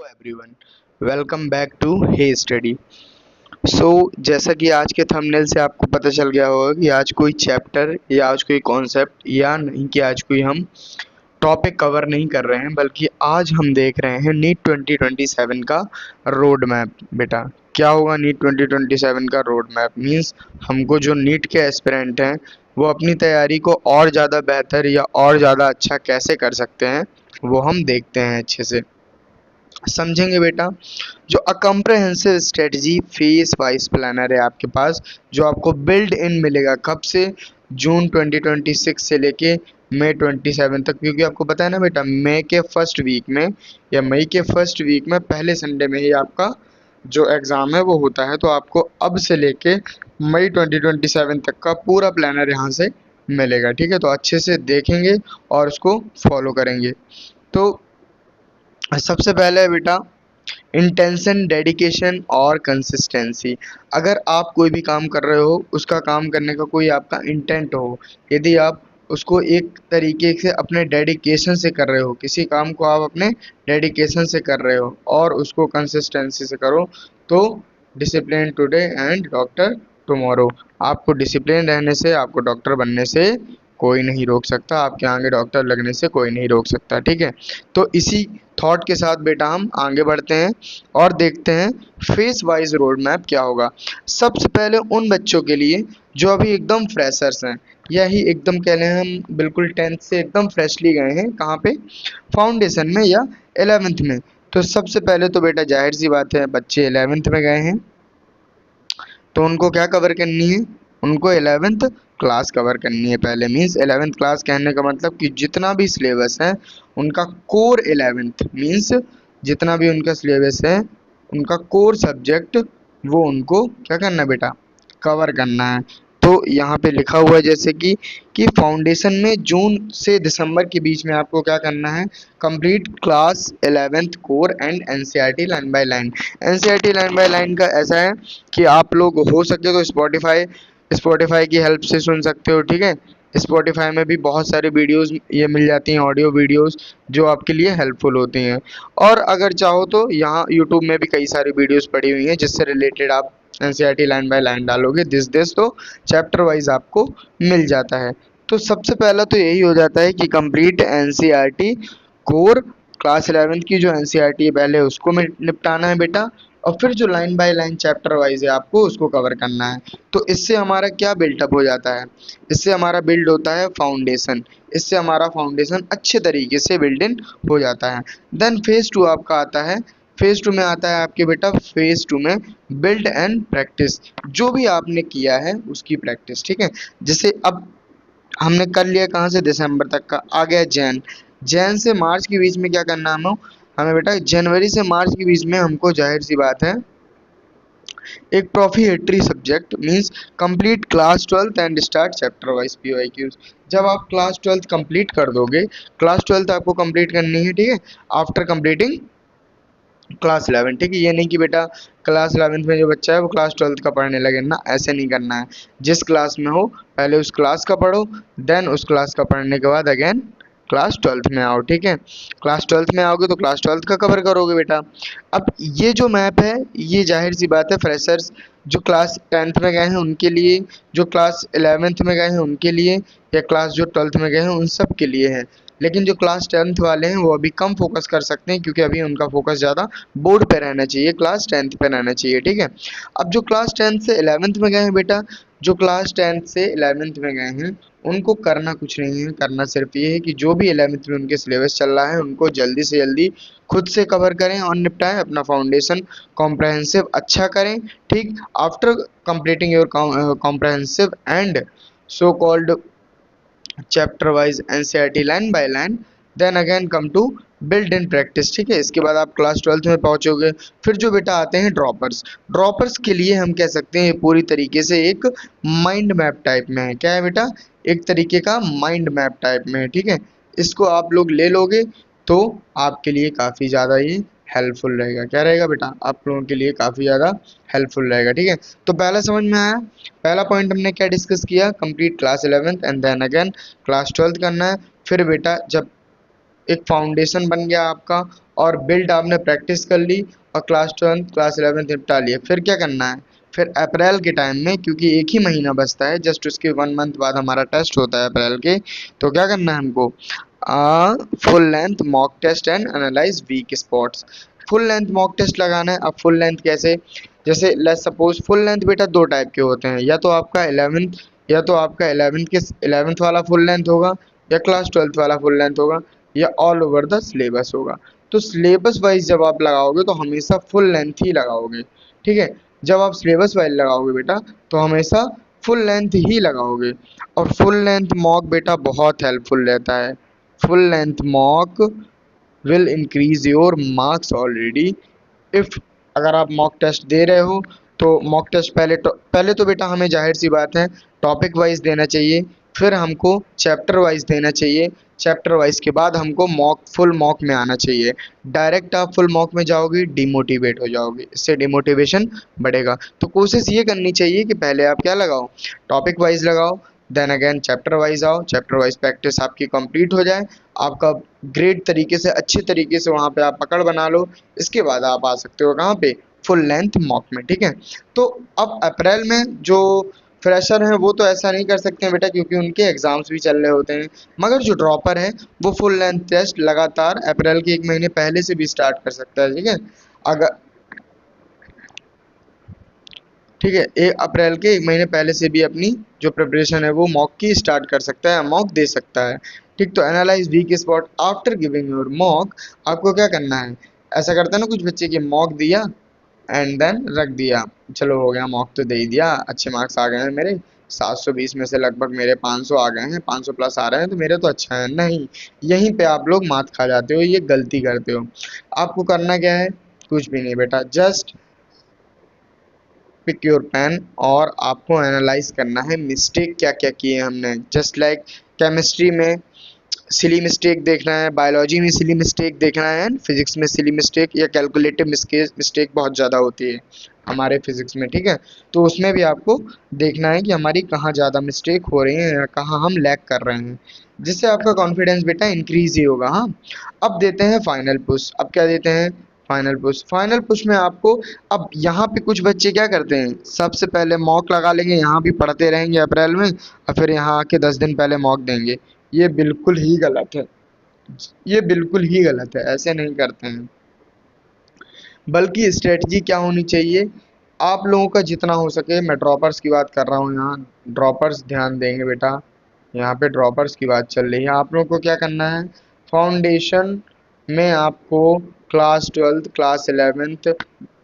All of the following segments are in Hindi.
Everyone, welcome back to hey study. जैसा कि आज के थंबनेल से आपको पता चल गया होगा कि आज कोई चैप्टर या आज कोई कॉन्सेप्ट या नहीं कि आज कोई हम टॉपिक कवर नहीं कर रहे हैं, बल्कि आज हम देख रहे हैं नीट 2027 का रोड मैप। बेटा, क्या होगा नीट 2027 का रोड मैप? मीन्स हमको जो नीट के एस्पिरेंट हैं वो अपनी तैयारी को और ज़्यादा बेहतर या और ज़्यादा अच्छा कैसे कर सकते हैं, वो हम देखते हैं, अच्छे से समझेंगे बेटा। जो a comprehensive strategy phase wise planner है आपके पास, जो आपको बिल्ड इन मिलेगा कब से? जून 2026 से लेके मई 27 तक, क्योंकि आपको पता है ना बेटा, मई के फर्स्ट वीक में या मई के फर्स्ट वीक में पहले संडे में ही आपका जो एग्ज़ाम है वो होता है। तो आपको अब से लेके मई 2027 तक का पूरा प्लानर यहाँ से मिलेगा, ठीक है? तो अच्छे से देखेंगे और उसको फॉलो करेंगे। तो सबसे पहले है बेटा इंटेंशन, डेडिकेशन और कंसिस्टेंसी। अगर आप कोई भी काम कर रहे हो, उसका काम करने का कोई आपका इंटेंट हो, यदि आप उसको एक तरीके से अपने डेडिकेशन से कर रहे हो, किसी काम को आप अपने डेडिकेशन से कर रहे हो और उसको कंसिस्टेंसी से करो, तो discipline today and doctor tomorrow. आपको डिसिप्लिन रहने से, आपको डॉक्टर बनने से कोई नहीं रोक सकता, आपके आगे डॉक्टर लगने से कोई नहीं रोक सकता, ठीक है? तो इसी थॉट के साथ बेटा हम आगे बढ़ते हैं और देखते हैं फेस वाइज रोड मैप क्या होगा। सबसे पहले उन बच्चों के लिए जो अभी एकदम फ्रेशर्स हैं, या ही एकदम कह लें हम बिल्कुल 10th से एकदम फ्रेशली गए हैं, कहाँ पे? फाउंडेशन में या 11th में। तो सबसे पहले तो बेटा जाहिर सी बात है, बच्चे 11th में गए हैं तो उनको क्या कवर करनी है? उनको 11th क्लास कवर करनी है पहले। मीन्स 11th क्लास कहने का मतलब कि जितना भी सिलेबस है उनका कोर 11th मीन्स जितना भी उनका सिलेबस है, उनका कोर सब्जेक्ट, वो उनको क्या करना है बेटा? कवर करना है। तो यहाँ पे लिखा हुआ है जैसे कि फाउंडेशन में जून से दिसंबर के बीच में आपको क्या करना है? Complete class 11th core and NCERT line by line. NCERT line by line का ऐसा है कि आप लोग हो सके तो स्पॉटिफाई की हेल्प से सुन सकते हो, ठीक है? स्पॉटिफाई में भी बहुत सारी वीडियोस ये मिल जाती हैं, ऑडियो वीडियोस, जो आपके लिए हेल्पफुल होती हैं। और अगर चाहो तो यहाँ यूट्यूब में भी कई सारी वीडियोस पड़ी हुई हैं जिससे रिलेटेड आप एनसीईआरटी लाइन बाय लाइन डालोगे दिस दिस तो चैप्टर वाइज आपको मिल जाता है। तो सबसे पहला तो यही हो जाता है कि complete NCERT core class 11th की जो एनसीईआरटी है पहले उसको निपटाना है बेटा, और फिर जो line by line chapter wise है आपको उसको कवर करना है। तो इससे हमारा क्या बिल्डअप हो जाता है? इससे हमारा बिल्ड होता है फाउंडेशन। इससे हमारा फाउंडेशन अच्छे तरीके से बिल्ड इन हो जाता है। देन फेज 2 आपका आता है। फेज 2 में आता है आपके बेटा, फेज 2 में बिल्ड एंड प्रैक्टिस। जो भी आपने किया है उसकी प्रैक्टिस, ठीक है? जैसे अब हमने कर लिया कहाँ से? दिसंबर तक का। आ गया जैन। जैन से मार्च के बीच में क्या करना है हमें बेटा? जनवरी से मार्च के बीच में हमको जाहिर सी बात है एक प्रोफिएटरी subject means complete class 12th and start chapter wise PYQs. जब आप क्लास 12th कंप्लीट कर दोगे, क्लास 12th आपको कंप्लीट करनी है, ठीक है? आफ्टर कंप्लीटिंग क्लास 11, ठीक है? ये नहीं कि बेटा क्लास 11th में जो बच्चा है वो क्लास 12th का पढ़ने लगे ना, ऐसे नहीं करना है। जिस क्लास में हो पहले उस क्लास का पढ़ो, देन उस क्लास का पढ़ने के बाद अगेन क्लास 12th में आओ, ठीक है? क्लास 12th में आओगे तो क्लास 12th का कवर करोगे बेटा। अब ये जो मैप है ये जाहिर सी बात है फ्रेशर्स जो क्लास 10th में गए हैं उनके लिए, जो क्लास 11th में गए हैं उनके लिए, या क्लास जो 12th में गए हैं उन सब के लिए है। लेकिन जो क्लास 10th वाले हैं वो अभी कम फोकस कर सकते हैं, क्योंकि अभी उनका फोकस ज़्यादा बोर्ड पे रहना चाहिए, क्लास 10th पे रहना चाहिए, ठीक है? अब जो क्लास 10th से 11th में गए हैं बेटा, जो क्लास 10th से 11th में गए हैं उनको करना कुछ नहीं है। करना सिर्फ ये है कि जो भी 11th में उनके सिलेबस चल रहा है उनको जल्दी से जल्दी खुद से कवर करें और निपटाएं, अपना फाउंडेशन कॉम्प्रहेंसिव अच्छा करें, ठीक? After completing your comprehensive and so called chapter wise NCERT line by line, then again come to build in practice, ठीक है? इसके बाद आप क्लास 12th में पहुंचोगे। फिर जो बेटा आते हैं ड्रॉपर्स, ड्रॉपर्स के लिए हम कह सकते हैं ये पूरी तरीके से एक माइंड मैप टाइप में है। क्या है बेटा? एक तरीके का माइंड मैप टाइप में है, ठीक है? इसको आप लोग ले लोगे तो आपके लिए काफ़ी ज़्यादा ये हेल्पफुल रहेगा। क्या रहेगा बेटा? आप लोगों के लिए काफ़ी ज़्यादा हेल्पफुल रहेगा, ठीक है? तो पहला समझ में आया? पहला पॉइंट हमने क्या डिस्कस किया? Complete class 11th and then again class 12th करना है। फिर बेटा जब एक फाउंडेशन बन गया आपका, और बिल्ड आपने प्रैक्टिस कर ली, और क्लास 12 क्लास 11 निपटा लिए। फिर क्या करना है, फिर अप्रैल के टाइम में, क्योंकि एक ही महीना बचता है, जस्ट उसके 1 मंथ बाद हमारा टेस्ट होता है अप्रैल के, तो क्या करना है हमको, full length mock test and analyse weak spots. Full length mock test लगाना है। अब फुल लेंथ कैसे, जैसे लेट्स सपोज फुल लेंथ बेटा दो टाइप के होते हैं, या तो आपका 11th, या तो आपका 11th वाला फुल लेंथ होगा, या क्लास 12th वाला फुल लेंथ होगा, या ऑल ओवर द सिलेबस होगा। तो सिलेबस वाइज जब आप लगाओगे तो हमेशा फुल लेंथ ही लगाओगे, ठीक है। जब आप सिलेबस वाइज लगाओगे बेटा तो हमेशा फुल लेंथ ही लगाओगे। और फुल लेंथ मॉक बेटा बहुत हेल्पफुल रहता है। Full length mock will increase your marks already if, अगर आप मॉक टेस्ट दे रहे हो तो मॉक टेस्ट पहले तो बेटा हमें जाहिर सी बात है टॉपिक वाइज देना चाहिए, फिर हमको चैप्टर वाइज देना चाहिए, चैप्टर वाइज के बाद हमको फुल मॉक में आना चाहिए। डायरेक्ट आप फुल मॉक में जाओगे डिमोटिवेट हो जाओगे, इससे डिमोटिवेशन बढ़ेगा। तो कोशिश ये करनी चाहिए कि पहले आप क्या लगाओ, टॉपिक वाइज लगाओ, देन अगेन चैप्टर वाइज आओ, चैप्टर वाइज प्रैक्टिस आपकी कंप्लीट हो जाए, आपका ग्रेड तरीके से अच्छे तरीके से वहाँ पे आप पकड़ बना लो, इसके बाद आप आ सकते हो कहाँ पे, फुल लेंथ मॉक में, ठीक है। तो अब अप्रैल में जो फ्रेशर हैं वो तो ऐसा नहीं कर सकते हैं बेटा, क्योंकि उनके एग्जाम्स भी चल रहे होते हैं, मगर जो ड्रॉपर है वो फुल लेंथ टेस्ट लगातार अप्रैल के 1 महीने पहले से भी स्टार्ट कर सकता है, ठीक है। अगर, ठीक है, 1 अप्रैल के 1 महीने पहले से भी अपनी जो प्रिपरेशन है वो मॉक की स्टार्ट कर सकता है, मॉक दे सकता है, ठीक। तो analyse week spot after giving your mock, आपको क्या करना है, ऐसा करते हैं ना कुछ बच्चे की मॉक दिया एंड देन रख दिया, चलो हो गया मॉक तो दे ही दिया, अच्छे मार्क्स आ गए हैं मेरे, 720 में से लगभग मेरे 500 आ गए हैं, 500 प्लस आ रहे हैं तो मेरे तो अच्छा है, नहीं। यहीं पे आप लोग मात खा जाते हो, ये गलती करते हो। आपको करना क्या है, कुछ भी नहीं बेटा, जस्ट पिक योर पेन, और आपको एनालाइज करना है मिस्टेक क्या क्या किए हमने। जस्ट लाइक केमिस्ट्री में सिली मिस्टेक देखना है, बायोलॉजी में सिली मिस्टेक देखना है, फिजिक्स में सिली मिस्टेक या कैलकुलेटिव मिस्टेक बहुत ज़्यादा होती है हमारे फिजिक्स में, ठीक है। तो उसमें भी आपको देखना है कि हमारी कहाँ ज़्यादा मिस्टेक हो रही है या कहाँ हम लैग कर रहे हैं, जिससे आपका कॉन्फिडेंस बेटा इंक्रीज ही होगा। हाँ, अब देते हैं फाइनल पुश। अब क्या देते हैं, फाइनल पुश। फाइनल पुश में आपको, अब यहाँ पे कुछ बच्चे क्या करते हैं, सबसे पहले मॉक लगा लेंगे, यहाँ भी पढ़ते रहेंगे अप्रैल में, और फिर यहाँ आके 10 दिन पहले मॉक देंगे। ये बिल्कुल ही गलत है, ये बिल्कुल ही गलत है, ऐसे नहीं करते हैं। बल्कि स्ट्रेटजी क्या होनी चाहिए, आप लोगों का जितना हो सके, मैं ड्रॉपर्स की बात कर रहा हूँ यहाँ, ड्रॉपर्स ध्यान देंगे बेटा, यहाँ पे ड्रॉपर्स की बात चल रही है। आप लोगों को क्या करना है, फाउंडेशन में आपको क्लास 12 क्लास 11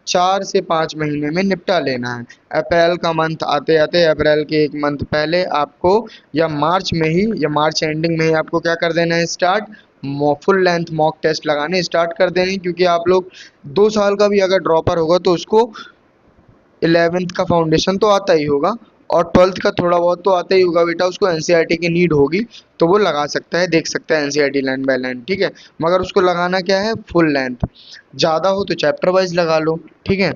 4 से 5 महीने में निपटा लेना है। अप्रैल का मंथ आते आते अप्रैल के 1 मंथ पहले आपको, या मार्च में ही, या मार्च एंडिंग में ही आपको क्या कर देना है, start full length mock test लगाने स्टार्ट कर देने। क्योंकि आप लोग 2 साल का भी अगर ड्रॉपर होगा तो उसको 11th का फाउंडेशन तो आता ही होगा, और 12th का थोड़ा बहुत तो आता ही होगा बेटा, उसको एनसीईआरटी की नीड होगी तो वो लगा सकता है, देख सकता है एनसीईआरटी लाइन बाय लाइन, ठीक है। मगर उसको लगाना क्या है, फुल लेंथ। ज़्यादा हो तो चैप्टर वाइज लगा लो, ठीक है।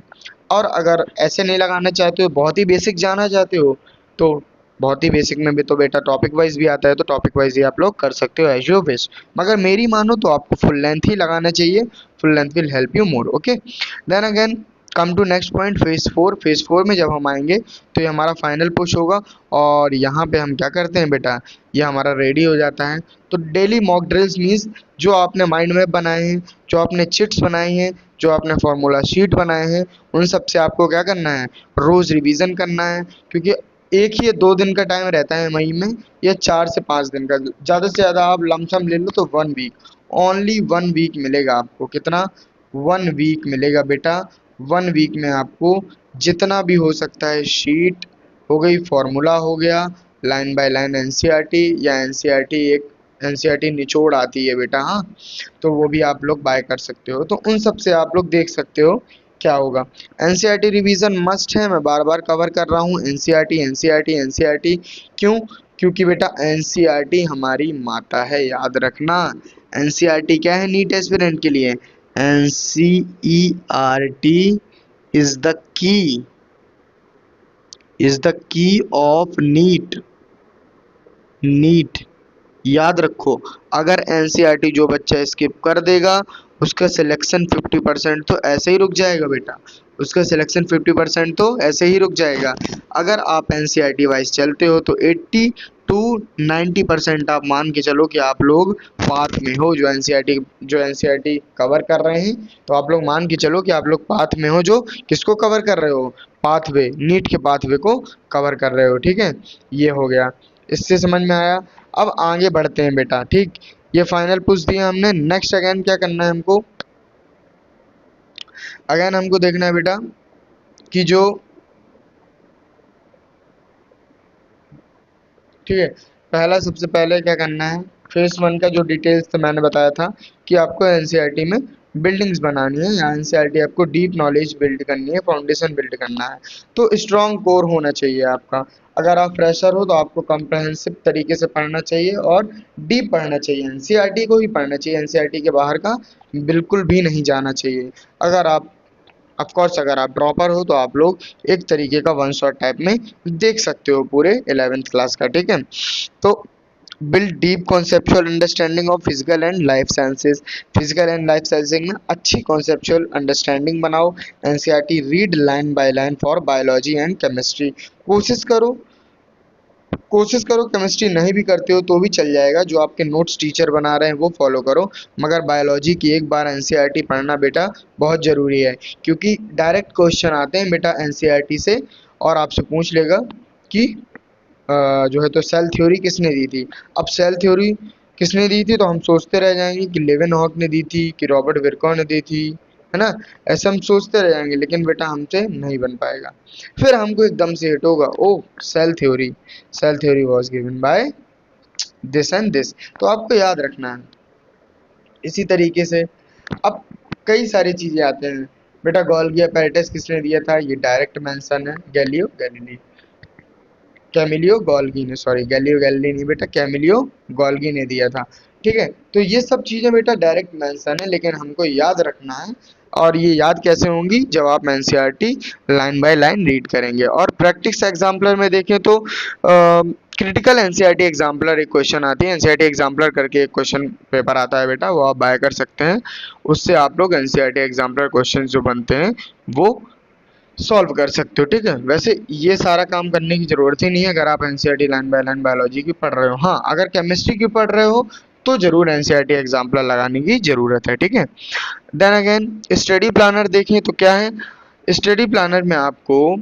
और अगर ऐसे नहीं लगाना चाहते हो, बहुत ही बेसिक जाना चाहते हो, तो बहुत ही बेसिक में भी तो बेटा टॉपिक वाइज भी आता है, तो टॉपिक वाइज ही आप लोग कर सकते हो एज योर विश। मगर मेरी मानो तो आपको फुल लेंथ ही लगाना चाहिए, full length will help you more, okay. Then again come to next point, phase 4। Phase 4 में जब हम आएंगे तो ये हमारा फाइनल पुश होगा, और यहाँ पे हम क्या करते हैं बेटा, ये हमारा रेडी हो जाता है। तो डेली मॉक ड्रिल्स मीन्स जो आपने माइंड मैप बनाए हैं, जो आपने चिट्स बनाई हैं, जो आपने फार्मूला शीट बनाए हैं, उन सब से आपको क्या करना है, रोज़ रिवीजन करना है। क्योंकि एक ही 2 दिन का टाइम रहता है मई में, या 4 से 5 दिन का, ज़्यादा से ज़्यादा आप लमसम ले लो तो 1 वीक, ओनली 1 वीक मिलेगा आपको। कितना, 1 वीक मिलेगा बेटा। 1 वीक में आपको जितना भी हो सकता है, शीट हो गई, फार्मूला हो गया, लाइन बाय लाइन एनसीईआरटी, या एनसीईआरटी एक एनसीईआरटी निचोड़ आती है बेटा, हाँ, तो वो भी आप लोग बाय कर सकते हो। तो उन सब से आप लोग देख सकते हो क्या होगा। एनसीईआरटी रिवीजन मस्ट है, मैं बार बार कवर कर रहा हूँ, एनसीईआरटी एनसीईआरटी एनसीईआरटी। क्यों, क्योंकि बेटा एनसीईआरटी हमारी माता है, याद रखना। एनसीईआरटी क्या है नीट एस्पिरेंट के लिए, NCERT is the key of NEET, याद रखो, अगर एनसीईआरटी जो बच्चा स्किप कर देगा उसका सिलेक्शन 50% तो ऐसे ही रुक जाएगा बेटा, उसका सिलेक्शन 50% तो ऐसे ही रुक जाएगा। अगर आप एनसीईआरटी वाइज चलते हो तो 80 to 90% आप मान के चलो कि आप लोग पाथ में हो, जो एनसीईआरटी कवर कर रहे हैं, तो आप लोग मान के चलो कि आप लोग पाथ में हो, जो किसको कवर कर रहे हो, पाथवे, नीट के पाथवे को कवर कर रहे हो। ठीक है, ये हो गया, इससे समझ में आया। अब आगे बढ़ते हैं बेटा। ठीक, ये फाइनल पूछ दिया हमने। नेक्स्ट अगेन क्या करना है हमको, अगेन हमको देखना है बेटा कि जो, ठीक है, पहला सबसे पहले क्या करना है, फेज वन का जो डिटेल्स था मैंने बताया था कि आपको एनसीईआरटी में बिल्डिंग्स बनानी है, या एनसीईआरटी आपको डीप नॉलेज बिल्ड करनी है, फाउंडेशन बिल्ड करना है। तो स्ट्रॉन्ग कोर होना चाहिए आपका। अगर आप फ्रेशर हो तो आपको कम्प्रहेंसिव तरीके से पढ़ना चाहिए और डीप पढ़ना चाहिए, एनसीईआरटी को ही पढ़ना चाहिए, एनसीईआरटी के बाहर का बिल्कुल भी नहीं जाना चाहिए। अगर आप, ऑफ कोर्स अगर आप ड्रॉपर हो तो आप लोग एक तरीके का वन शॉट टाइप में देख सकते हो पूरे 11th क्लास का। ठीक है, तो build deep conceptual understanding of physical and life sciences, physical and life sciences में अच्छी कॉन्सेप्चुअल अंडरस्टैंडिंग बनाओ। NCERT read line by line for biology and chemistry. कोशिश करो, कोशिश करो, केमिस्ट्री नहीं भी करते हो तो भी चल जाएगा, जो आपके नोट्स टीचर बना रहे हैं वो फॉलो करो, मगर बायोलॉजी की एक बार एनसीईआरटी पढ़ना बेटा बहुत ज़रूरी है, क्योंकि डायरेक्ट क्वेश्चन आते हैं बेटा एनसीईआरटी से, और आपसे पूछ लेगा कि जो है तो सेल थ्योरी किसने दी थी। अब सेल थ्योरी किसने दी थी तो हम सोचते रह जाएंगे कि लेवेनहॉक ने दी थी, कि रॉबर्ट विरकॉ ने दी थी, है ना, ऐसे हम सोचते रह जाएंगे, लेकिन बेटा हमसे नहीं बन पाएगा। फिर हमको एकदम से हिट होगा, ओ cell theory, cell theory was given by this and this. तो आपको याद रखना है। इसी तरीके से अब कई सारी चीजें आते हैं बेटा। गोल्गी अपैरेटस किसने दिया था, ये डायरेक्ट मेंशन है, गैलियो गैलीली, कैमिलियो गोल्गी ने, सॉरी गैलियो गैलीली नहीं बेटा, कैमिलियो गोल्गी ने दिया था। ठीक है, तो ये सब चीजें बेटा डायरेक्ट मेंशन है, लेकिन हमको याद रखना है। और ये याद कैसे होंगी, जब आप NCERT line by line read करेंगे। और प्रैक्टिस एग्जाम्पलर में देखें तो क्रिटिकल एनसीईआरटी एग्जाम्पलर एक क्वेश्चन आती है, एनसीईआरटी एग्जाम्पलर करके एक क्वेश्चन पेपर आता है बेटा, वो आप बाय कर सकते हैं। उससे आप लोग एनसीईआरटी एग्जाम्पलर क्वेश्चन जो बनते हैं वो सॉल्व कर सकते हो। ठीक है, वैसे ये सारा काम करने की जरूरत ही नहीं है अगर आप NCERT line by line biology की पढ़ रहे हो। हाँ, अगर केमिस्ट्री की पढ़ रहे हो तो जरूर एनसीईआरटी एग्जाम्पलर लगाने की जरूरत है। ठीक है, देन अगेन स्टडी प्लानर देखें तो क्या है, स्टडी प्लानर में आपको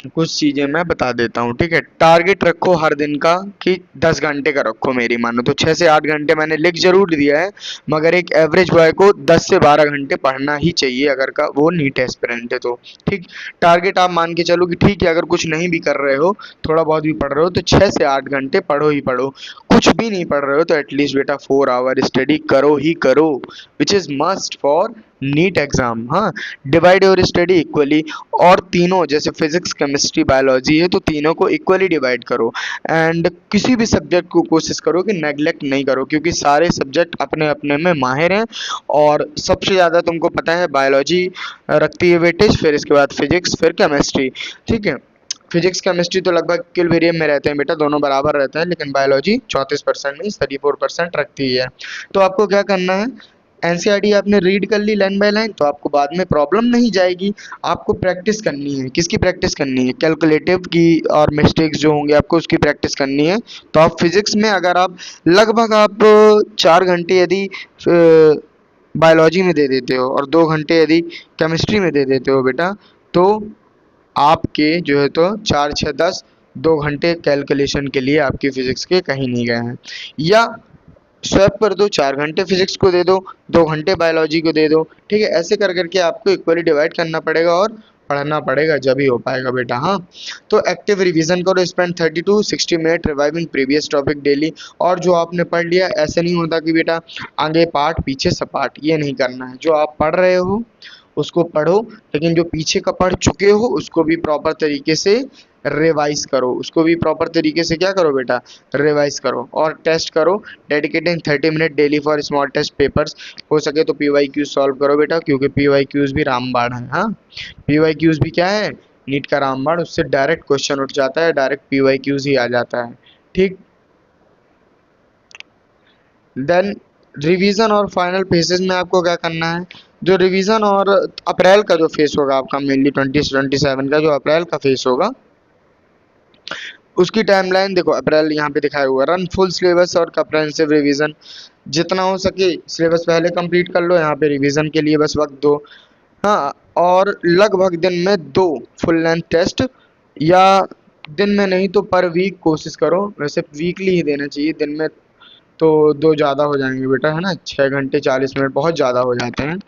कुछ चीजें मैं बता देता हूँ। ठीक है, टारगेट रखो हर दिन का कि 10 घंटे का रखो, मेरी मानो तो 6 से 8 घंटे मैंने लिख जरूर दिया है, मगर एक एवरेज बॉय को 10 से 12 घंटे पढ़ना ही चाहिए अगर का वो नीट एस्पिरेंट है तो। ठीक, टारगेट आप मान के चलो कि ठीक है, अगर कुछ नहीं भी कर रहे हो, थोड़ा बहुत भी पढ़ रहे हो, तो 6 से 8 घंटे पढ़ो ही पढ़ो। कुछ भी नहीं पढ़ रहे हो तो एटलीस्ट बेटा 4 आवर स्टडी करो ही करो, which is must for NEET exam. हाँ, डिवाइड योर स्टडी इक्वली, और तीनों जैसे फिजिक्स केमिस्ट्री बायोलॉजी है तो तीनों को इक्वली डिवाइड करो। एंड किसी भी सब्जेक्ट को कोशिश करो कि नेग्लेक्ट नहीं करो, क्योंकि सारे सब्जेक्ट अपने अपने में माहिर हैं, और सबसे ज़्यादा तुमको पता है बायोलॉजी रखती है वेटेज, फिर इसके बाद फिजिक्स, फिर केमिस्ट्री। ठीक है, फिजिक्स केमिस्ट्री तो लगभग इक्विलिब्रियम में रहते हैं बेटा, दोनों बराबर रहते हैं, लेकिन बायोलॉजी 34% नहीं 34% रखती है। तो आपको क्या करना है, एनसीईआरटी आपने रीड कर ली लाइन बाय लाइन तो आपको बाद में प्रॉब्लम नहीं जाएगी। आपको प्रैक्टिस करनी है, किसकी प्रैक्टिस करनी है, कैलकुलेटिव की, और मिस्टेक्स जो होंगे आपको उसकी प्रैक्टिस करनी है। तो आप फिजिक्स में अगर आप लगभग आप 4 घंटे यदि बायोलॉजी में दे देते हो और 2 घंटे यदि केमिस्ट्री में दे देते हो बेटा, तो आपके जो है तो 4 6 10 2 घंटे कैलकुलेशन के लिए आपकी फिजिक्स के कहीं नहीं गए हैं। या स्वैप कर दो, 4 घंटे फिजिक्स को दे दो, 2 घंटे बायोलॉजी को दे दो। ठीक है, ऐसे कर करके आपको इक्वली डिवाइड करना पड़ेगा और पढ़ना पड़ेगा, जब ही हो पाएगा बेटा। हाँ, तो एक्टिव रिवीजन करो, spend 30 to 60 minute reviving previous topic daily. और जो आपने पढ़ लिया ऐसे नहीं होता कि बेटा आगे पार्ट पीछे सपाट, ये नहीं करना है। जो आप पढ़ रहे हो उसको पढ़ो, लेकिन जो पीछे का पढ़ चुके हो उसको भी प्रॉपर तरीके से रिवाइज करो, उसको भी प्रॉपर तरीके से क्या करो बेटा, रिवाइज करो। और टेस्ट करो, dedicating 30 minute daily for small test papers. हो सके तो पीवाई क्यूज सॉल्व करो बेटा, क्योंकि पीवाई क्यूज भी रामबाण है। हाँ, पीवाई क्यूज भी क्या है, नीट का रामबाण, उससे डायरेक्ट क्वेश्चन उठ जाता है, डायरेक्ट पीवाई क्यूज ही आ जाता है। ठीक, देन रिवीजन और फाइनल फेजेस में आपको क्या करना है, जो रिवीजन और अप्रैल का जो फेस होगा आपका मेनली 2027 का जो अप्रैल का फेस होगा उसकी टाइमलाइन देखो, अप्रैल यहाँ पे दिखाया हुआ, रन फुल सिलेबस और कम्प्रहेंसिव रिवीजन, जितना हो सके सिलेबस पहले कंप्लीट कर लो, यहाँ पे रिवीजन के लिए बस वक्त दो। हाँ, और लगभग दिन में 2 फुल लेंथ टेस्ट, या दिन में नहीं तो पर वीक कोशिश करो, वैसे वीकली ही देना चाहिए, दिन में तो 2 ज़्यादा हो जाएंगे बेटा, है ना, 6 घंटे 40 मिनट बहुत ज़्यादा हो जाते हैं,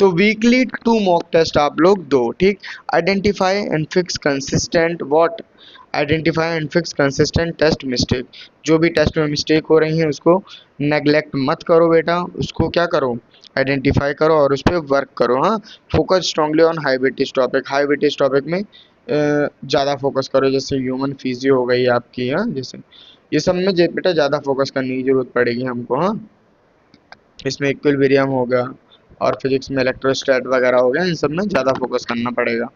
तो वीकली 2 मॉक टेस्ट आप लोग दो, ठीक। Identify and fix consistent what, identify and fix consistent test mistake, जो भी टेस्ट में मिस्टेक हो रही है उसको नेग्लेक्ट मत करो बेटा, उसको क्या करो, आइडेंटिफाई करो और उस पर वर्क करो। हाँ, focus strongly on high weightage topic, high weightage topic में ज़्यादा फोकस करो, जैसे ह्यूमन फिजियो हो गई आपकी, हाँ, जैसे ये सब में बेटा ज़्यादा फोकस करने की ज़रूरत पड़ेगी हमको। हाँ, इसमें इक्विलिब्रियम हो गया और फिजिक्स में इलेक्ट्रोस्टैट वगैरह हो गया, इन सब में ज़्यादा फोकस करना पड़ेगा,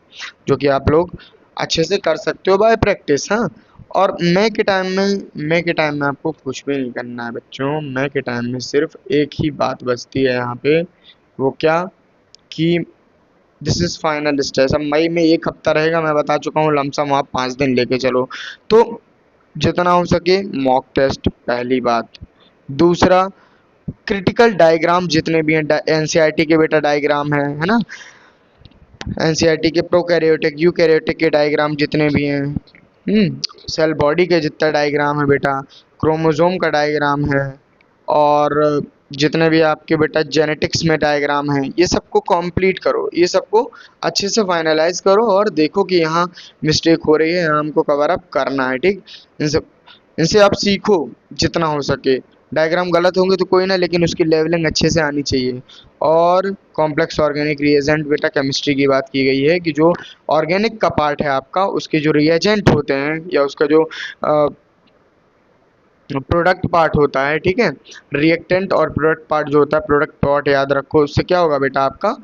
जो कि आप लोग अच्छे से कर सकते हो बाय प्रैक्टिस। हाँ, और मई के टाइम में आपको कुछ भी नहीं करना है बच्चों, मई के टाइम में सिर्फ एक ही बात बचती है यहाँ पे, वो क्या, कि दिस इज फाइनल स्टेज। अब मई में 1 हफ्ता रहेगा, मैं बता चुका हूँ, लमसम आप 5 दिन लेके चलो, तो जितना हो सके मॉक टेस्ट पहली बात। दूसरा, क्रिटिकल डायग्राम जितने भी हैं, एनसीईआरटी के बेटा डायग्राम है ना, एनसीईआरटी के प्रोकैरियोटिक यूकैरियोटिक के डायग्राम जितने भी हैं, सेल बॉडी के जितना डायग्राम है बेटा, क्रोमोसोम का डायग्राम है, और जितने भी आपके बेटा जेनेटिक्स में डायग्राम है, ये सबको कंप्लीट करो, ये सबको अच्छे से फाइनलाइज करो और देखो कि यहाँ मिस्टेक हो रही है, यहाँ हमको कवर अप करना है, ठीक। इनसे आप सीखो जितना हो सके, डायग्राम गलत होंगे तो कोई ना, लेकिन उसकी लेवलिंग अच्छे से आनी चाहिए। और कॉम्प्लेक्स ऑर्गेनिक रिएजेंट बेटा, केमिस्ट्री की बात की गई है कि जो ऑर्गेनिक का पार्ट है आपका, उसके जो रिएजेंट होते हैं या उसका जो प्रोडक्ट पार्ट होता है, ठीक है, रिएक्टेंट और प्रोडक्ट पार्ट जो होता है, प्रोडक्ट पार्ट याद रखो, उससे क्या होगा बेटा, आपका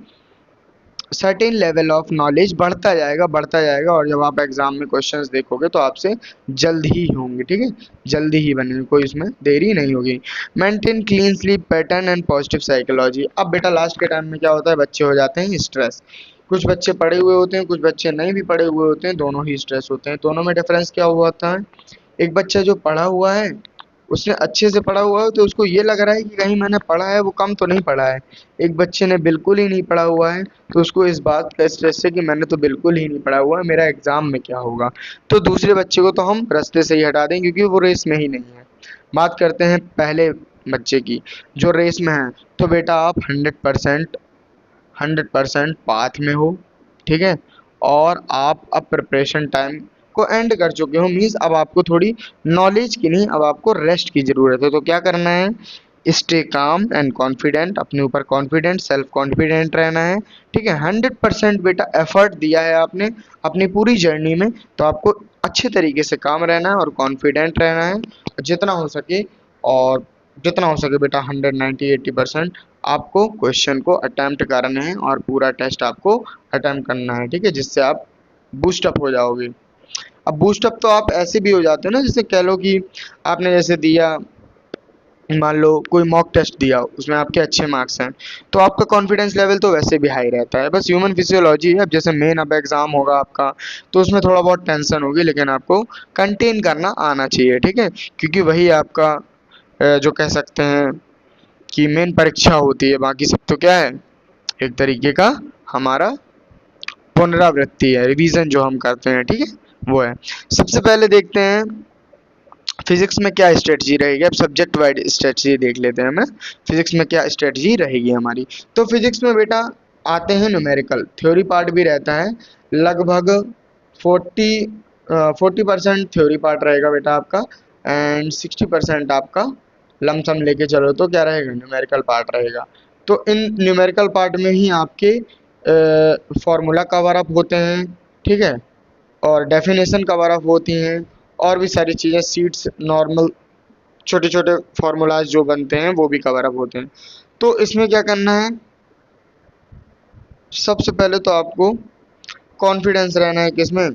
सर्टेन लेवल ऑफ नॉलेज बढ़ता जाएगा, और जब आप एग्जाम में क्वेश्चंस देखोगे तो आपसे जल्द ही होंगे, ठीक है, जल्दी ही बनेंगे, कोई इसमें देरी नहीं होगी। Maintain clean sleep pattern and positive psychology. अब बेटा लास्ट के टाइम में क्या होता है, बच्चे हो जाते हैं स्ट्रेस, कुछ बच्चे पढ़े हुए होते हैं, कुछ बच्चे नहीं भी पढ़े हुए होते हैं, दोनों ही स्ट्रेस होते हैं। दोनों में डिफरेंस क्या हुआ होता है, एक बच्चा जो पढ़ा हुआ है, उसने अच्छे से पढ़ा हुआ है तो उसको ये लग रहा है कि कहीं मैंने पढ़ा है, वो कम तो नहीं पढ़ा है। एक बच्चे ने बिल्कुल ही नहीं पढ़ा हुआ है तो उसको इस बात का स्ट्रेस है कि मैंने तो बिल्कुल ही नहीं पढ़ा हुआ है, मेरा एग्जाम में क्या होगा। तो दूसरे बच्चे को तो हम रास्ते से ही हटा दें क्योंकि वो रेस में ही नहीं है। बात करते हैं पहले बच्चे की जो रेस में है, तो बेटा आप 100% पाथ में हो, ठीक है, और आप अब प्रिपरेशन टाइम को एंड कर चुके हो, मीन्स अब आपको थोड़ी नॉलेज की नहीं, अब आपको रेस्ट की ज़रूरत है। तो क्या करना है, स्टे काम एंड कॉन्फिडेंट, अपने ऊपर कॉन्फिडेंट सेल्फ कॉन्फिडेंट रहना है, ठीक है। 100% बेटा एफर्ट दिया है आपने अपनी पूरी जर्नी में, तो आपको अच्छे तरीके से काम रहना है और कॉन्फिडेंट रहना है जितना हो सके, और जितना हो सके बेटा 190-80% आपको क्वेश्चन को अटेम्प्ट करने हैं और पूरा टेस्ट आपको अटेम्प्ट करना है, ठीक है, जिससे आप बूस्टअप हो जाओगे। अब बूस्टअप तो आप ऐसे भी हो जाते हो ना, जैसे कह लो कि आपने जैसे दिया, मान लो कोई मॉक टेस्ट दिया, उसमें आपके अच्छे मार्क्स हैं, तो आपका कॉन्फिडेंस लेवल तो वैसे भी हाई रहता है, बस ह्यूमन फिजियोलॉजी है। अब जैसे मेन अब एग्जाम होगा आपका, तो उसमें थोड़ा बहुत टेंशन होगी, लेकिन आपको कंटेन करना आना चाहिए, ठीक है, क्योंकि वही आपका जो कह सकते हैं कि मेन परीक्षा होती है, बाकी सब तो क्या है, एक तरीके का हमारा पुनरावृत्ति है, रिवीजन जो हम करते हैं, ठीक है, वो है। सबसे पहले देखते हैं फिजिक्स में क्या स्ट्रेटजी रहेगी, अब सब्जेक्ट वाइड स्ट्रेटजी देख लेते हैं, हमें फिजिक्स में क्या स्ट्रेटजी रहेगी हमारी। तो फिजिक्स में बेटा आते हैं न्यूमेरिकल, थ्योरी पार्ट भी रहता है, लगभग 40% थ्योरी पार्ट रहेगा बेटा आपका, एंड 60% आपका लमसम लेके चलो तो क्या रहेगा, न्यूमेरिकल पार्ट रहेगा। तो इन न्यूमेरिकल पार्ट में ही आपके फॉर्मूला कवर अप होते हैं, ठीक है, और डेफिनेशन कवर अप होती हैं, और भी सारी चीज़ें, सीट्स नॉर्मल छोटे छोटे फार्मूलाज जो बनते हैं वो भी कवर अप होते हैं। तो इसमें क्या करना है, सबसे पहले तो आपको कॉन्फिडेंस रहना है, किसमें,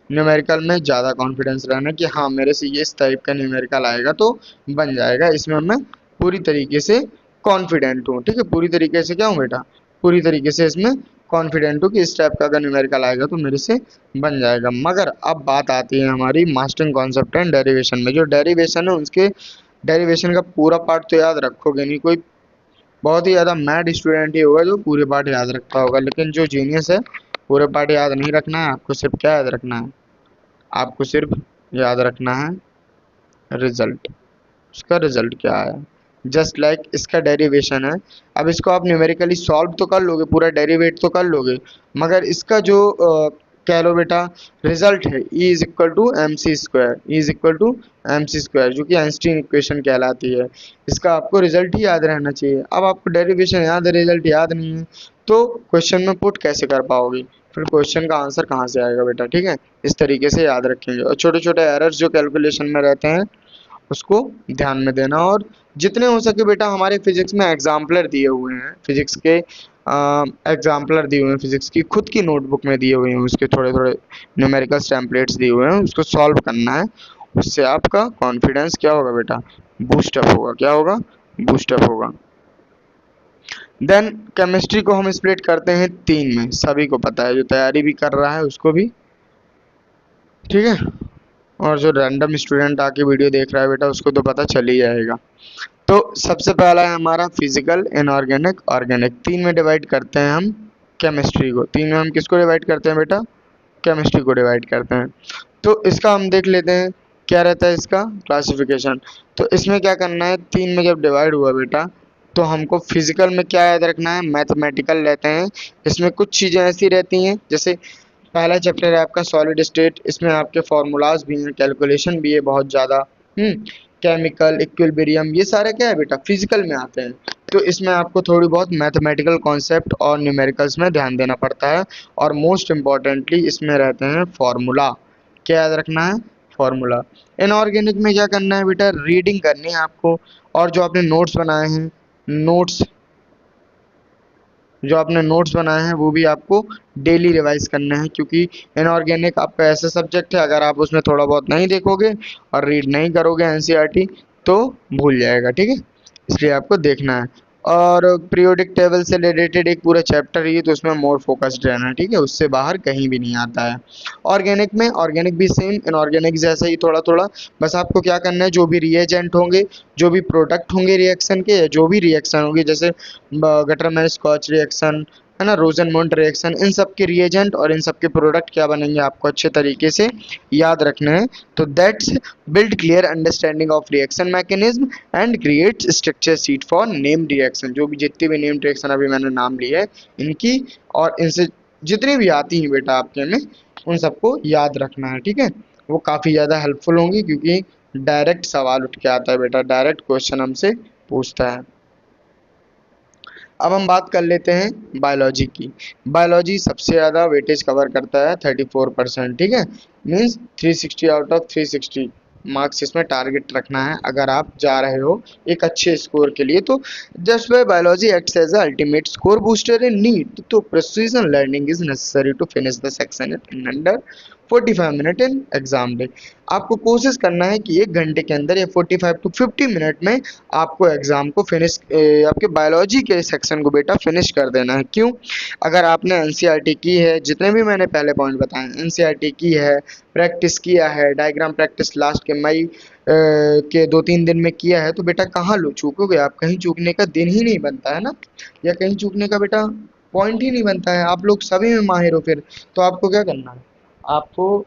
न्यूमेरिकल में ज़्यादा कॉन्फिडेंस रहना है कि हाँ मेरे से ये इस टाइप का न्यूमेरिकल आएगा तो बन जाएगा, इसमें मैं पूरी तरीके से कॉन्फिडेंट हूँ, ठीक है, पूरी तरीके से क्या हूँ बेटा, पूरी तरीके से इसमें कॉन्फिडेंट हूँ कि इस टाइप का अगर न्यूमेरिकल आएगा तो मेरे से बन जाएगा। मगर अब बात आती है हमारी मास्टरिंग कॉन्सेप्ट एंड डेरिवेशन में। जो डेरिवेशन है उसके डेरिवेशन का पूरा पार्ट तो याद रखोगे नहीं, कोई बहुत ही ज़्यादा मैड स्टूडेंट ही होगा जो पूरे पार्ट याद रखता होगा, लेकिन जो जीनियस है पूरे पार्ट याद नहीं रखना है आपको, सिर्फ क्या याद रखना है, आपको सिर्फ याद रखना है रिजल्ट, उसका रिजल्ट क्या आया, जस्ट लाइक इसका डेरिवेशन है। अब इसको आप न्यूमेरिकली सॉल्व तो कर लोगे, पूरा डेरिवेट तो कर लोगे, मगर इसका जो कह लो बेटा रिजल्ट है E is equal to M C square, E is equal to M C square, जो कि आइंस्टीन इक्वेशन कहलाती है। इसका आपको रिजल्ट ही याद रहना चाहिए। अब आपको डेरिवेशन याद है, रिजल्ट याद नहीं है, तो क्वेश्चन में पुट कैसे कर पाओगे, फिर क्वेश्चन का आंसर कहाँ से आएगा बेटा, ठीक है। इस तरीके से याद रखेंगे, और छोटे छोटे एरर्स जो कैलकुलेशन में रहते हैं उसको ध्यान में देना। और जितने हो सके बेटा हमारे फिजिक्स में एग्जाम्पलर दिए हुए हैं, फिजिक्स के एग्जाम्पलर दिए हुए हैं, फिजिक्स की खुद की नोटबुक में दिए हुए हैं, उसके थोड़े थोड़े न्यूमेरिकल टेम्पलेट्स दिए हुए हैं, उसको सॉल्व करना है। उससे आपका कॉन्फिडेंस क्या होगा बेटा, बूस्टअप होगा, क्या होगा, बूस्टअप होगा। देन केमिस्ट्री को हम स्प्लिट करते हैं 3 में, सभी को पता है, जो तैयारी भी कर रहा है उसको भी, ठीक है, और जो रैंडम स्टूडेंट आके वीडियो देख रहा है बेटा उसको तो पता चल ही जाएगा। तो सबसे पहला है हमारा फिजिकल, इनऑर्गेनिक, ऑर्गेनिक। 3 में डिवाइड करते हैं हम केमिस्ट्री को। 3 में हम किसको डिवाइड करते हैं बेटा, केमिस्ट्री को डिवाइड करते हैं। तो इसका हम देख लेते हैं क्या रहता है इसका क्लासिफिकेशन। तो इसमें क्या करना है, 3 में जब डिवाइड हुआ बेटा तो हमको फिजिकल में क्या याद रखना है, मैथमेटिकल रहते हैं। इसमें कुछ चीज़ें ऐसी रहती हैं, जैसे पहला चैप्टर है आपका सॉलिड स्टेट, इसमें आपके फॉर्मूलाज भी हैं, कैलकुलेशन भी है बहुत ज़्यादा, केमिकल इक्विलिब्रियम, ये सारे क्या है बेटा फिजिकल में आते हैं। तो इसमें आपको थोड़ी बहुत मैथमेटिकल कॉन्सेप्ट और न्यूमेरिकल्स में ध्यान देना पड़ता है, और मोस्ट इम्पॉर्टेंटली इसमें रहते हैं फार्मूला, क्या याद रखना है, फार्मूला। इनऑर्गेनिक में क्या करना है बेटा, रीडिंग करनी है आपको, और जो आपने नोट्स बनाए हैं, नोट्स जो आपने नोट्स बनाए हैं वो भी आपको डेली रिवाइज करना है, क्योंकि इनऑर्गेनिक आपका ऐसा सब्जेक्ट है अगर आप उसमें थोड़ा बहुत नहीं देखोगे और रीड नहीं करोगे एनसीईआरटी तो भूल जाएगा, ठीक है, इसलिए आपको देखना है। और पीरियोडिक टेबल से रिलेटेड एक पूरा चैप्टर ही है, तो उसमें मोर फोकस्ड रहना है, ठीक है, उससे बाहर कहीं भी नहीं आता है। ऑर्गेनिक में, ऑर्गेनिक भी सेम इनऑर्गेनिक जैसा ही थोड़ा थोड़ा, बस आपको क्या करना है, जो भी रिएजेंट होंगे, जो भी प्रोडक्ट होंगे रिएक्शन के, या जो भी रिएक्शन होगी, जैसे गटरमैन स्कॉच रिएक्शन है ना, रोजनमोंट रिएक्शन, इन सब के रिएजेंट और इन सब के प्रोडक्ट क्या बनेंगे आपको अच्छे तरीके से याद रखने हैं। तो that's build clear understanding of reaction mechanism and create structure sheet for name reaction. जो भी जितनी भी नेम रिएक्शन अभी मैंने नाम ली है इनकी, और इनसे जितनी भी आती हैं बेटा आपके में, उन सबको याद रखना है, ठीक है। वो काफ़ी ज़्यादा हेल्पफुल होंगी, क्योंकि डायरेक्ट सवाल उठ के आता है बेटा, डायरेक्ट क्वेश्चन हमसे पूछता है। अब हम बात कर लेते हैं बायोलॉजी की। बायोलॉजी सबसे ज़्यादा वेटेज कवर करता है 34%, ठीक है, मीन्स 360 आउट ऑफ 360 मार्क्स इसमें टारगेट रखना है अगर आप जा रहे हो एक अच्छे स्कोर के लिए। तो just why biology acts as ultimate score booster in NEET, तो precision learning is necessary to finish the section in under 45 minute in exam day. आपको कोशिश करना है कि 1 घंटे के अंदर या 45 टू 50 मिनट में आपको एग्जाम को फिनिश, आपके बायोलॉजी के सेक्शन को बेटा फिनिश कर देना है। क्यों, अगर आपने एनसीईआरटी की है, जितने भी मैंने पहले पॉइंट बताए एनसीईआरटी की है, प्रैक्टिस किया है, डायग्राम प्रैक्टिस लास्ट के मई के 2-3 दिन में किया है, तो बेटा कहाँ लो चूकोगे आप, कहीं चूकने का दिन ही नहीं बनता है ना, या कहीं चूकने का बेटा पॉइंट ही नहीं बनता है। आप लोग सभी में माहिर हो, फिर तो आपको क्या करना है, आपको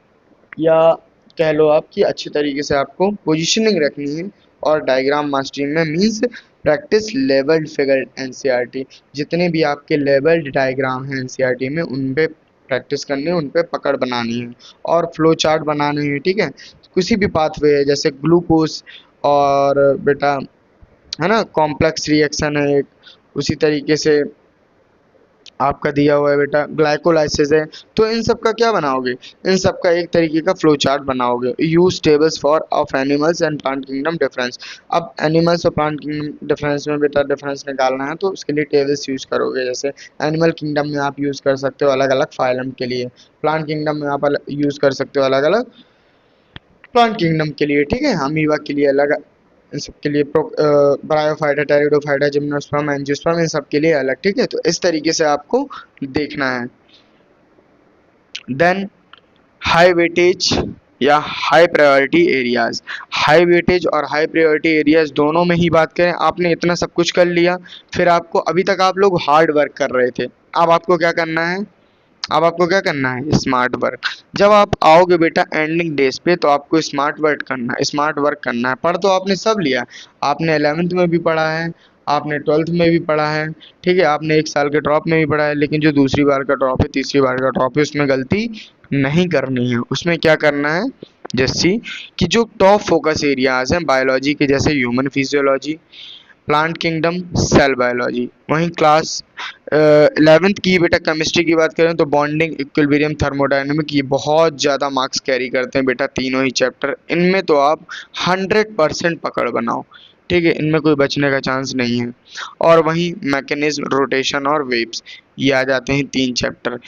या कह लो आपकी अच्छी तरीके से आपको पोजीशनिंग रखनी है, और डायग्राम मास्टरिंग में means practice levelled figure NCERT, जितने भी आपके लेवल्ड डायग्राम हैं एनसीईआरटी में उन पे प्रैक्टिस करनी है, उन पे पकड़ बनानी है, और फ्लो चार्ट बनाने हैं, ठीक है। किसी भी पाथवे है जैसे ग्लूकोज और बेटा है ना कॉम्प्लेक्स रिएक्शन है एक, उसी तरीके से आपका दिया हुआ है बेटा ग्लाइकोलाइसिस है, तो इन सब का क्या बनाओगे, इन सब का एक तरीके का फ्लो चार्ट बनाओगे। Use tables for of animals and plant kingdom difference. अब एनिमल्स और प्लांट किंगडम डिफरेंस में बेटा डिफरेंस निकालना है, तो उसके लिए टेबल्स यूज करोगे। जैसे एनिमल किंगडम में आप यूज कर सकते हो अलग अलग फाइलम के लिए, प्लांट किंगडम में आप यूज कर सकते हो अलग अलग प्लांट किंगडम के लिए, ठीक है, अमीबा के लिए अलग इन सब के लिए ब्रायोफाइटा, टेरिडोफाइटा, जिम्नोस्पर्म, एंजियोस्पर्म, इन सब के लिए अलग, ठीक है। तो इस तरीके से आपको देखना है। देन हाई वेटेज या high priority areas. High weightage और हाई प्रायोरिटी एरियाज दोनों में ही बात करें, आपने इतना सब कुछ कर लिया, फिर आपको अभी तक आप लोग हार्ड वर्क कर रहे थे, अब आपको क्या करना है, अब आपको क्या करना है, स्मार्ट वर्क। जब आप आओगे बेटा एंडिंग डेज पे तो आपको स्मार्ट वर्क करना है, स्मार्ट वर्क करना है। पढ़ तो आपने सब लिया, आपने 11th में भी पढ़ा है, आपने 12th में भी पढ़ा है, ठीक है, आपने 1 साल के ड्रॉप में भी पढ़ा है, लेकिन जो दूसरी बार का ड्रॉप है, तीसरी बार का ड्रॉप है, उसमें गलती नहीं करनी है। उसमें क्या करना है, जैसे कि जो टॉप फोकस एरियाज हैं बायोलॉजी के, जैसे human physiology, plant kingdom, cell biology. वहीं क्लास 11th की बेटा केमिस्ट्री की बात करें तो बॉन्डिंग, इक्विलिब्रियम, थर्मोडायनेमिक, ये बहुत ज़्यादा मार्क्स कैरी करते हैं बेटा तीनों ही चैप्टर। इनमें तो आप 100% पकड़ बनाओ, ठीक है, इनमें कोई बचने का चांस नहीं है। और वहीं मैकेनिज्म, रोटेशन और वेव्स, ये आ जाते हैं 3 चैप्टर।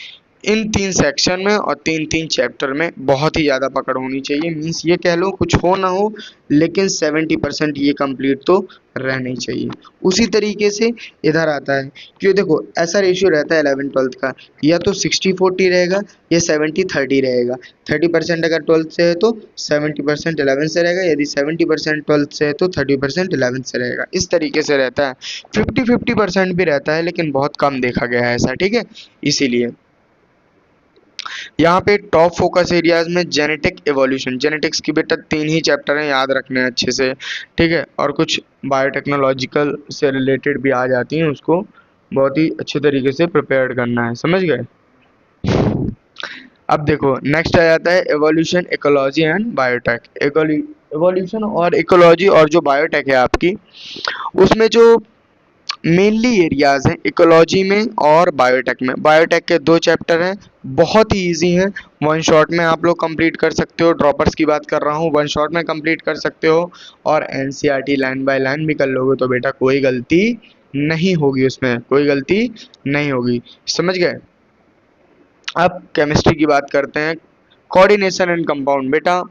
इन 3 सेक्शन में और 3-3 चैप्टर में बहुत ही ज़्यादा पकड़ होनी चाहिए। मीन्स ये कह लो कुछ हो ना हो, लेकिन 70% ये कंप्लीट तो रहनी चाहिए। उसी तरीके से इधर आता है, क्यों देखो ऐसा रेशियो रहता है 11th-12th का, या तो 60-40 रहेगा या 70-30 रहेगा। 30% अगर 12th से है तो 70% 11th से रहेगा, यदि 70% 12th से है तो 30% 11th से रहेगा। इस तरीके से रहता है। 50-50% भी रहता है, लेकिन बहुत कम देखा गया है ऐसा, ठीक है। इसीलिए यहाँ पे टॉप फोकस एरियाज में जेनेटिक एवोल्यूशन, जेनेटिक्स की बेटा 3 ही चैप्टर हैं, याद रखने हैं अच्छे से, ठीक है। और कुछ बायोटेक्नोलॉजिकल से रिलेटेड भी आ जाती हैं, उसको बहुत ही अच्छे तरीके से प्रिपेयर्ड करना है, समझ गए। अब देखो नेक्स्ट आ जाता है evolution, ecology and biotech. Evolution और इकोलॉजी और जो बायोटेक है आपकी, उसमें जो मेनली एरियाज हैं इकोलॉजी में और बायोटेक में। बायोटेक के 2 चैप्टर हैं, बहुत ही इजी हैं, वन शॉट में आप लोग कंप्लीट कर सकते हो। ड्रॉपर्स की बात कर रहा हूँ, वन शॉट में कंप्लीट कर सकते हो, और एनसीईआरटी लाइन बाय लाइन भी कर लोगे तो बेटा कोई गलती नहीं होगी, उसमें कोई गलती नहीं होगी, समझ गए। अब केमिस्ट्री की बात करते हैं। कोऑर्डिनेशन एंड कंपाउंड, बेटा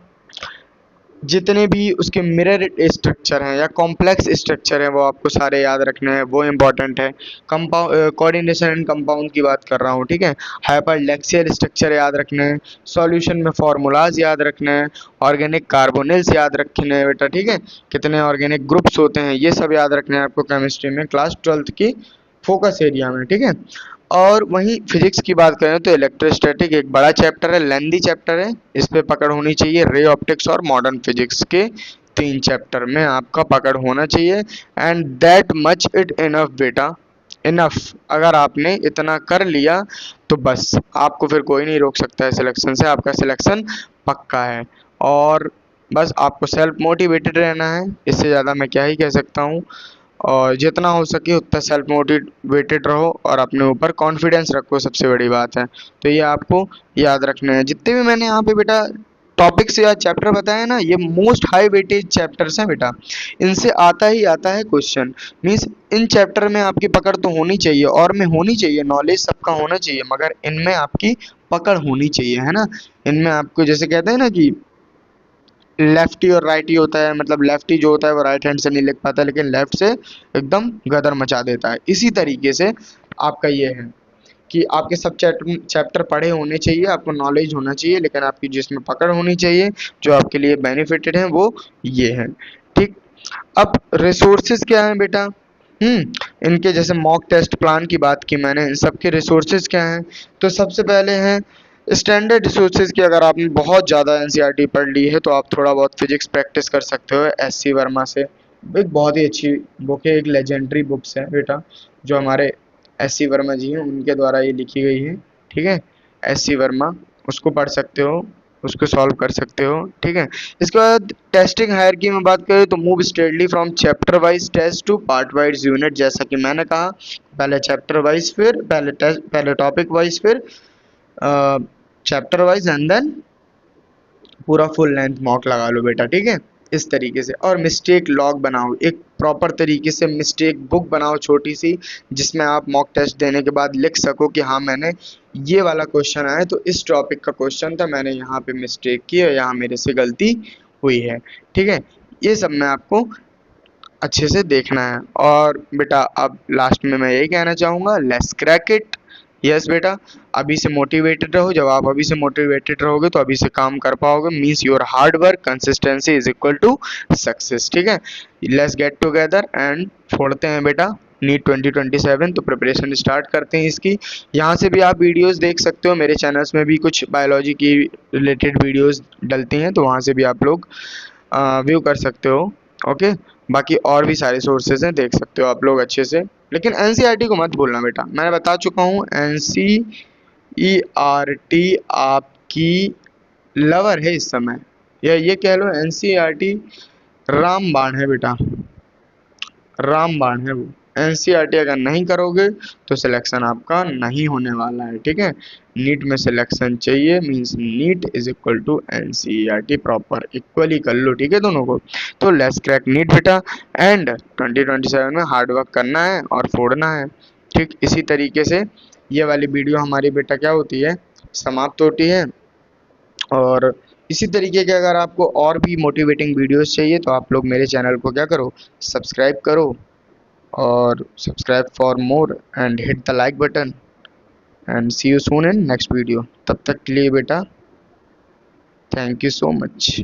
जितने भी उसके मिरर स्ट्रक्चर हैं या कॉम्प्लेक्स स्ट्रक्चर हैं वो आपको सारे याद रखने हैं, वो इम्पोर्टेंट है। कंपाउंड कोऑर्डिनेशन एंड कंपाउंड की बात कर रहा हूँ, ठीक है। हाइपरलेक्सियल स्ट्रक्चर याद रखने हैं, सॉल्यूशन में फार्मूलाज याद रखने हैं, ऑर्गेनिक कार्बोनिल्स याद रखने हैं बेटा, ठीक है। कितने ऑर्गेनिक ग्रुप्स होते हैं ये सब याद रखने हैं आपको केमिस्ट्री में, क्लास 12th की फोकस एरिया में, ठीक है। और वहीं फिजिक्स की बात करें तो इलेक्ट्रोस्टैटिक एक बड़ा चैप्टर है, लेंदी चैप्टर है, इस पे पकड़ होनी चाहिए। रे ऑप्टिक्स और मॉडर्न फिजिक्स के 3 चैप्टर में आपका पकड़ होना चाहिए। And that much it enough बेटा, इनफ। अगर आपने इतना कर लिया तो बस आपको फिर कोई नहीं रोक सकता है सिलेक्शन से, आपका सिलेक्शन पक्का है। और बस आपको सेल्फ मोटिवेटेड रहना है, इससे ज़्यादा मैं क्या ही कह सकता हूँ। और जितना हो सके उतना सेल्फ मोटिवेटेड रहो और अपने ऊपर कॉन्फिडेंस रखो, सबसे बड़ी बात है। तो ये आपको याद रखना है। जितने भी मैंने यहाँ पे बेटा टॉपिक्स या चैप्टर बताए ना, ये मोस्ट हाई वेटेज चैप्टर्स हैं बेटा, इनसे आता ही आता है क्वेश्चन। मीन्स इन चैप्टर में आपकी पकड़ तो होनी चाहिए, और में होनी चाहिए, नॉलेज सबका होना चाहिए, मगर इनमें आपकी पकड़ होनी चाहिए, है ना। इनमें आपको जैसे कहते हैं ना कि लेफ्टी और राइटी होता है, मतलब लेफ्टी जो होता है वो राइट हैंड से नहीं लिख पाता, लेकिन लेफ्ट से एकदम गदर मचा देता है। इसी तरीके से आपका ये है कि आपके सब चैप्टर पढ़े होने चाहिए, आपको नॉलेज होना चाहिए, लेकिन आपकी जिसमें पकड़ होनी चाहिए, जो आपके लिए बेनिफिटेड है, वो ये है, ठीक। अब रिसोर्सेज क्या है बेटा, इनके जैसे मॉक टेस्ट प्लान की बात की मैंने, इन सब के रिसोर्सेज क्या हैं। तो सबसे पहले हैं स्टैंडर्ड रिसोर्सेज की। अगर आपने बहुत ज़्यादा एनसीईआरटी पढ़ ली है तो आप थोड़ा बहुत फिजिक्स प्रैक्टिस कर सकते हो एससी वर्मा से, एक बहुत ही अच्छी बुक है, एक लेजेंडरी बुक्स है बेटा, जो हमारे एससी वर्मा जी हैं उनके द्वारा ये लिखी गई है, ठीक है। एससी वर्मा, उसको पढ़ सकते हो, उसको सॉल्व कर सकते हो, ठीक है। इसके बाद टेस्टिंग हायरार्की में बात करें तो move straightly from chapter wise test to part wise unit, जैसा कि मैंने कहा, पहले चैप्टर वाइज, फिर पहले टेस्ट, पहले टॉपिक वाइज, फिर चैप्टर वाइज, एंड देन पूरा फुल लेंथ मॉक लगा लो बेटा, ठीक है। इस तरीके से, और मिस्टेक लॉग बनाओ, एक प्रॉपर तरीके से मिस्टेक बुक बनाओ छोटी सी, जिसमें आप मॉक टेस्ट देने के बाद लिख सको कि हाँ मैंने ये वाला क्वेश्चन आया तो इस टॉपिक का क्वेश्चन था, मैंने यहाँ पे मिस्टेक की और यहाँ मेरे से गलती हुई है, ठीक है। ये सब मैं आपको अच्छे से देखना है। और बेटा अब लास्ट में मैं यही कहना चाहूँगा, लेट्स क्रैक इट। यस बेटा, अभी से मोटिवेटेड रहो। जब आप अभी से मोटिवेटेड रहोगे तो अभी से काम कर पाओगे। Means your hard work consistency is equal to success. ठीक है, लेट्स गेट टुगेदर एंड फोड़ते हैं बेटा नीट 2027। तो प्रिपरेशन स्टार्ट करते हैं इसकी। यहाँ से भी आप वीडियोस देख सकते हो, मेरे चैनल्स में भी कुछ बायोलॉजी की रिलेटेड वीडियोस डलती हैं, तो वहाँ से भी आप लोग व्यू कर सकते हो। ओके, बाकी और भी सारे सोर्सेज हैं, देख सकते हो आप लोग अच्छे से। लेकिन एनसीईआरटी को मत भूलना बेटा, मैंने बता चुका हूँ एनसीईआरटी आपकी लवर है इस समय, या ये कह लो एनसीईआरटी रामबाण है बेटा, रामबाण है वो। एनसीईआरटी अगर नहीं करोगे तो सिलेक्शन आपका नहीं होने वाला है। ठीक है, नीट में सिलेक्शन चाहिए, means NEET is equal to NCERT, proper equally कर लो। ठीक है दोनों को। तो लेट्स क्रैक नीट बेटा, एंड 2027 में हार्ड वर्क करना है और फोड़ना है। ठीक, इसी तरीके से ये वाली वीडियो हमारी बेटा क्या होती है, समाप्त होती है। और इसी तरीके के अगर आपको और भी मोटिवेटिंग वीडियोस चाहिए तो आप लोग मेरे चैनल को क्या करो, सब्सक्राइब करो, और subscribe for more and hit the like button, and see you soon in next video. तब तक के लिए बेटा थैंक यू सो मच।